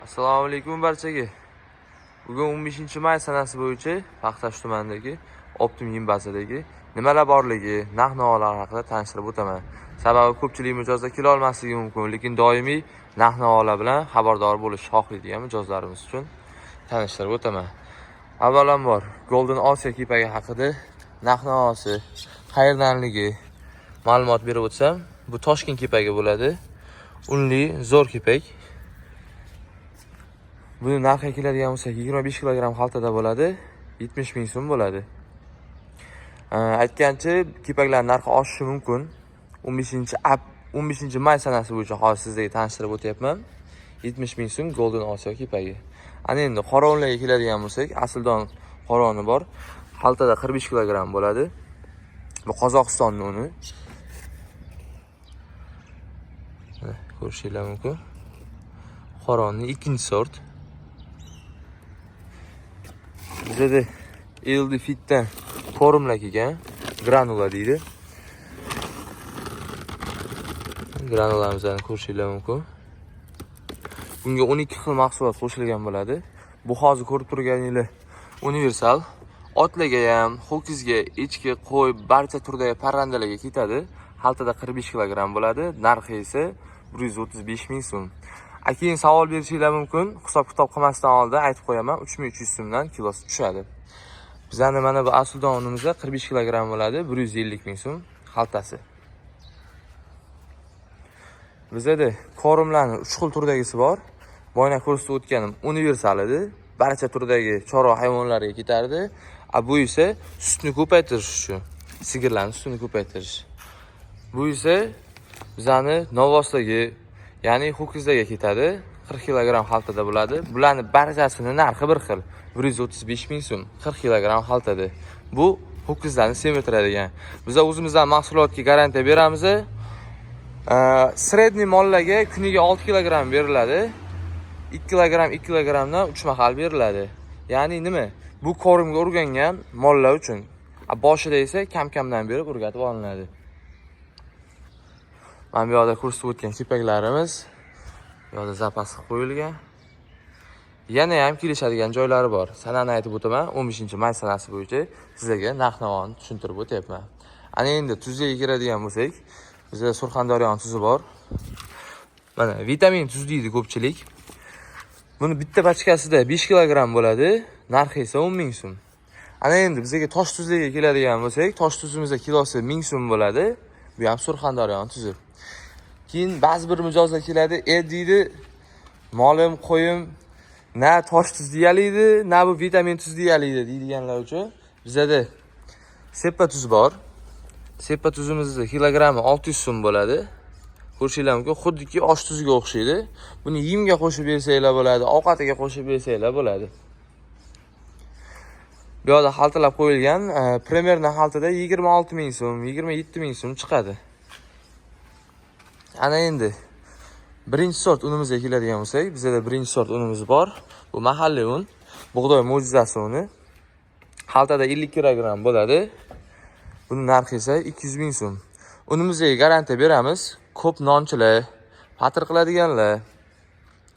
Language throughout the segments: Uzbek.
Assalomu alaykum barchaga. Bugun 15-may sanasi bo'yicha Paxtash tumanidagi Optim yem bazadagi nimalar borligi, narx-navolar haqida tanishtirib o'taman. Sababi ko'pchilik mijozda kela olmasligi mumkin, lekin doimiy narx-navolar bilan xabardor bo'lish xohlaydigan mijozlarimiz uchun tanishtirib o'taman. Avvalambor Golden Osiyo kipagi haqida narx-navosi, qayerdanligi ma'lumot berib o'tsam, bu Toshkent kipagi bo'ladi. Unli zo'r kipak. Buni narxi keladigan bo'lsak 25 kilogramm xaltada bo'ladi, 70 ming so'm bo'ladi. Aytgancha, kipaklar narxi oshishi mumkin. 15-may sanasi bo'yicha hozir sizlarga tanishtirib o'tyapman. 70 ming so'm Golden Osiyo kipagi. Ana endi qorovonlarga keladigan bo'lsak, asldon qorovoni bor. Xaltada 45 kilogramm bo'ladi. Bu Qozog'istonning uni. Ko'rishinglar mumkin. Qorovonning ikkinchi sort. Bizda LD Fit'dan forumlar kelgan, granula deydi. Granulalarimizni ko'rishinglar mumkin. Bunga 12 xil mahsulot qo'shilgan bo'ladi. Bu hozir ko'rib turganingiz universal. Otlarga ham, ho'kizga, echki, qo'y, barcha turdagi parrandalarga ketadi. Xaltada 45 kilogramm bo'ladi. Narxi esa 135 ming so'm. Keyin savol berishinglar mumkin. Hisob-kitob qilmasdan oldin aytib qo'yaman, 3300 so'mdan kilosi tushadi. Bizning mana bu asldon unimizda 45 kilogramm bo'ladi, 150 ming so'm xaltasi. Bizda korumlarning 3 xil turdagisi bor. Boyna ko'rsatib o'tganim universal edi. Barcha turdagi chorva hayvonlarga ketardi. Bu esa sutni ko'paytirish uchun, sigirlarning sutini ko'paytirish. Bu esa bizning novvoslarga, ya'ni ho'kizlarga ketadi. 40 kilogramm xaltada bo'ladi. Bularning barchasining narxi bir xil. 135 ming so'm 40 kilogramm xaltada. Bu ho'kizlarni semirtiradigan. Biz o'zimizdan mahsulotga garantiya beramiz. Sredniy mollarga kuniga 6 kilogramm beriladi. 2 kilogrammdan 3 mahal beriladi. Ya'ni nima? Bu korumga o'rgangan mollar uchun. Boshida esa kam-kamdan berib o'rgatib olinadi. Mana bu yerda ko'rsatib o'tgan kipaklarimiz bu yerda zapas qilib qo'yilgan. Yana ham kelishadigan joylari bor. Sanani aytib o'taman, 15-may sanasi bo'yicha sizlarga narx-navoni tushuntirib o'tyapman. Ana endi tuzga kiradigan bo'lsak, bizda Surxondaryoning tuzi bor. Mana vitamin tuz deydi ko'pchilik. Buni bitta pachkasida 5 kilogramm bo'ladi, narxi esa 10 ming so'm. Ana endi bizga tosh tuzlarga keladigan bo'lsak, tosh tuzimizda kilosi 1000 so'm bo'ladi. Bu ham Surxondaryoning tuzi. Keyin ba'zi bir mijozlar keladi, deydi, molim, qo'yim na tosh tuz deyalaydi, na bu vitamin tuz deyalaydi deydiganlar uchun bizda seppa tuz bor. Seppa tuzimizning kilogrammi 600 so'm bo'ladi. Ko'rishinglar mumkin, xuddiki osh tuziga o'xshaydi. Buni yemga qo'shib bersanglar bo'ladi, ovqatiga qo'shib bersanglar bo'ladi. Bu yerda xaltalab qo'yilgan, primerna xaltada 26 ming so'm, 27 ming so'm chiqadi. Ana endi birinchi sort unimizga keladigan bo'lsak, bizda birinchi sort unimiz bor. Bu mahalliy un, bug'doy mo'jizasi uni. Xaltada 50 kilogramm bo'ladi. Buning narxi esa 200 ming so'm. Unimizga garantiya beramiz. Ko'p nonchilar, patir qiladiganlar,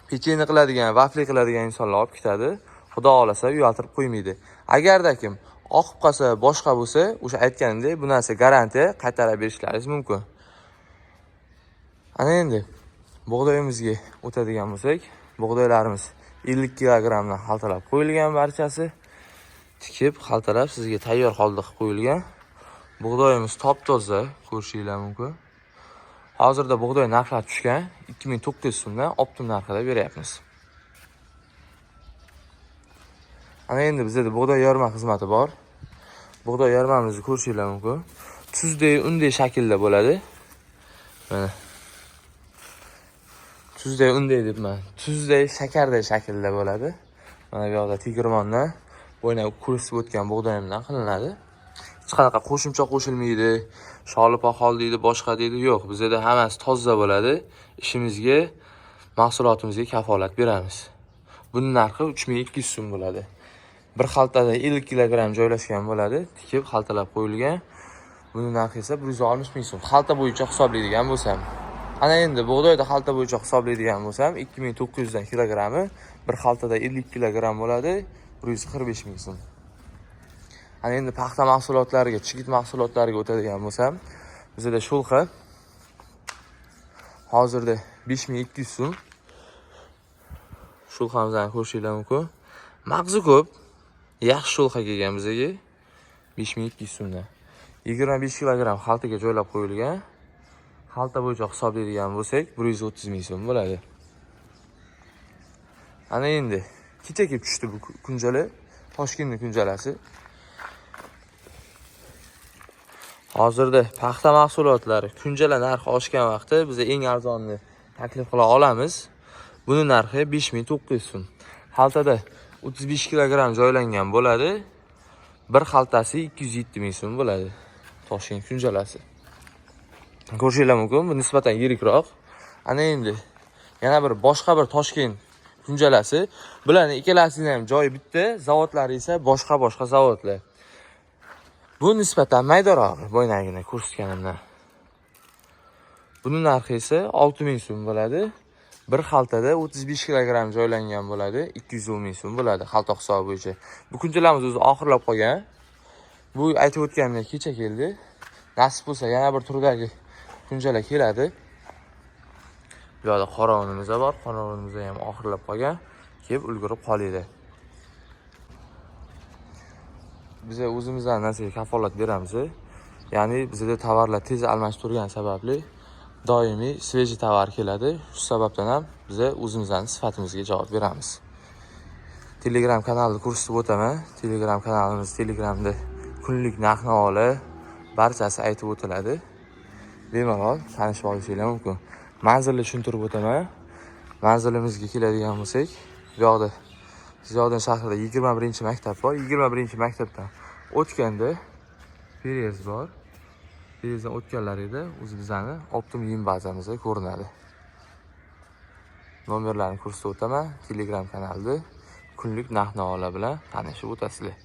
pecheni qiladigan, vafli qiladigan insonlar olib ketadi. Xudo xolasa uyaltirib qo'ymaydi. Agarda kim oqib qolsa, boshqa bo'lsa, o'sha aytganimdek, bu narsa garantiya qaytarib berishlaringiz mumkin. Ana endi bug'doyimizga o'tadigan bo'lsak, bug'doylarimiz 50 kilogrammdan xaltalab qo'yilgan, barchasi tikib, xaltalab sizga tayyor holda qilib qo'yilgan. Bug'doyimiz top-toza, ko'rishinglar mumkin. Hozirda bug'doy narxlari tushgan, 2900 so'mdan Optim narxida beryapmiz. Ana endi bizda bug'doy yorma xizmati bor. Bug'doy yormamizni ko'rishinglar mumkin. Tuzdek, unday shaklda bo'ladi. Mana tuzday, unday debman. Tuzday, shakarday shaklda bo'ladi. Mana bu yerda tegirmondan bo'yna ko'rsatib o'tgan bug'doyimdan qilinadi. Hech qanaqa qo'shimcha qo'shilmaydi. Sholi pahol deydi, boshqa deydi, yo'q. Bizda hammasi toza bo'ladi. Ishimizga, mahsulotimizga kafolat beramiz. Buning narxi 3200 so'm bo'ladi. Bir xaltada 50 kilogramm joylashgan bo'ladi, tikib xaltalab qo'yilgan. Buning narxi esa 160 ming so'm. Xalta bo'yicha hisoblaydigan bo'lsam. Ana endi bug'doyda xalta bo'yicha hisoblaydigan bo'lsam, 2900 dan kilogrammi, bir xaltada 50 kilogramm bo'ladi, 145 ming so'm. Ana endi paxta mahsulotlariga, chigit mahsulotlariga o'tadigan bo'lsam, bizda shulqa hozirda 5200 so'm. Shulqamizdan ko'rishinglar mumkin. Mag'zi ko'p, yaxshi shulqa kelgan bizga 5200 so'mdan. 25 kilogramm xaltaga joylab qo'yilgan. Xalta bo'yicha hisoblaydigan bo'lsak, 130 ming so'm bo'ladi. Ana endi kecha kelib tushdi bu kunjala, Toshkentning kunjalasi. Hozirda paxta mahsulotlari kunjala narxi oshgan vaqtda biz eng arzonni taklif qila olamiz. Buni narxi 5900 so'm. Xaltada 35 kilogramm joylangan bo'ladi. Bir xaltasi 207 ming so'm bo'ladi. Toshkent kunjalasi. Ko'rishinglar mumkin, bu nisbatan yirikroq. Ana endi yana bir boshqa bir Toshkent kunjalasi. Bularning ikkalasining ham joyi bitta, zavodlari esa boshqa zavodlar. Bu nisbatan maydaroq, bo'ynagini ko'rsatganimdan. Buning narxi esa 6000 so'm bo'ladi. Bir xaltada 35 kilogramm joylangan bo'ladi, 210 ming so'm bo'ladi xalta hisobi bo'yicha. Bu kunjalamiz o'zi oxirlab qolgan. Bu aytib o'tganimdek kecha keldi. Nasib bo'lsa yana bir turdagi kunjala keladi. Bu yerda qorovunimiz bor, qorovunimiz ham oxirlab qolgan. Kelib ulgurib qolinglar. Biz o'zimizdan narsaga kafolat beramiz. Ya'ni bizda tovarlar tez almashib turgan sababli doimiy sveji tovar keladi. Shu sababdan ham biz o'zimizdan sifatimizga javob beramiz. Telegram kanalni ko'rsatib o'taman. Telegram kanalimiz Telegramda kunlik narx-navolar barchasi aytib o'tiladi. Bemalol tanishib olishingiz mumkin. Manzilni tushuntirib o'taman. Manzilimizga keladigan bo'lsak, bu yoqda Ziyoddin shahrida 21-maktab bor. 21-maktabdan o'tganda Perez bor. Perezdan o'tganlarida o'zi bizani Optim yem bazamizda ko'rinadi. Nomerlarni ko'rsatib o'taman. Telegram kanalida kunlik narx-navolar bilan tanishib o'tasizlar.